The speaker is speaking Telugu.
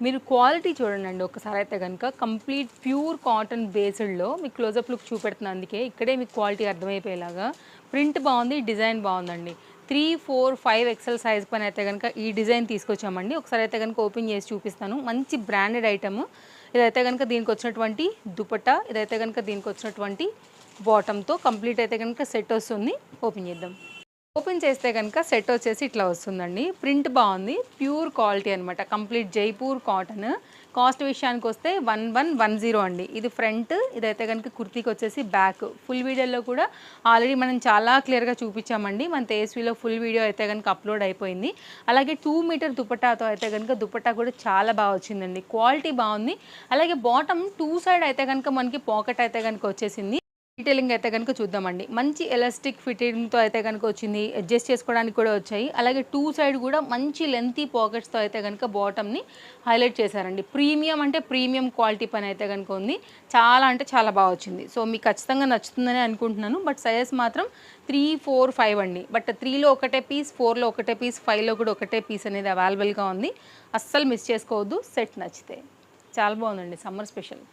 మీరు క్వాలిటీ చూడండి ఒకసారి అయితే కనుక కంప్లీట్ ప్యూర్ కాటన్ బేస్డ్లో మీకు క్లోజప్ లుక్ చూపెడుతుంది. అందుకే ఇక్కడే మీకు క్వాలిటీ అర్థమైపోయేలాగా ప్రింట్ బాగుంది, డిజైన్ బాగుందండి. 3, 4, 5 ఎక్సెల్ సైజ్ పైన అయితే కనుక ఈ డిజైన్ తీసుకొచ్చామండి. ఒకసారి అయితే కనుక ఓపెన్ చేసి చూపిస్తాను. మంచి బ్రాండెడ్ ఐటమ్. ఇదైతే కనుక దీనికి వచ్చినటువంటి దుపట్టా, ఇదైతే కనుక దీనికి వచ్చినటువంటి బాటంతో కంప్లీట్ అయితే కనుక సెట్ వస్తుంది. ఓపెన్ చేద్దాం. ఓపెన్ చేస్తే కనుక సెట్ వచ్చేసి ఇట్లా వస్తుందండి. ప్రింట్ బాగుంది, ప్యూర్ క్వాలిటీ అనమాట. Complete Jaipur cotton. కాస్ట్ విషయానికి వస్తే 1110 అండి. ఇది ఫ్రంట్, ఇదైతే కనుక కుర్తీకి వచ్చేసి బ్యాక్. ఫుల్ వీడియోలో కూడా ఆల్రెడీ మనం చాలా క్లియర్గా చూపించామండి. మన తేజస్విలో ఫుల్ వీడియో అయితే కనుక అప్లోడ్ అయిపోయింది. అలాగే 2 మీటర్ దుపట్టాతో అయితే కనుక దుపట్టా కూడా చాలా బాగా వచ్చిందండి. క్వాలిటీ బాగుంది. అలాగే బాటమ్ 2 సైడ్ అయితే కనుక మనకి పాకెట్ అయితే కనుక వచ్చేసింది. డీటెయిలింగ్ అయితే కనుక చూద్దామండి. మంచి ఎలాస్టిక్ ఫిట్టింగ్తో అయితే కనుక వచ్చింది. అడ్జస్ట్ చేసుకోవడానికి కూడా వచ్చాయి. అలాగే 2 సైడ్ కూడా మంచి లెంతీ పాకెట్స్తో అయితే కనుక బాటమ్ని హైలైట్ చేశారండి. ప్రీమియం అంటే ప్రీమియం క్వాలిటీ పని అయితే కనుక ఉంది. చాలా అంటే చాలా బాగా వచ్చింది. సో మీకు ఖచ్చితంగా నచ్చుతుందని అనుకుంటున్నాను. బట్ సైజెస్ మాత్రం 3, 4, 5 అండి. బట్ 3లో ఒకటే పీస్, 4లో ఒకటే పీస్, 5లో కూడా ఒకటే పీస్ అనేది అవైలబుల్గా ఉంది. అస్సలు మిస్ చేసుకోవద్దు సెట్ నచ్చితే. చాలా బాగుందండి, సమ్మర్ స్పెషల్.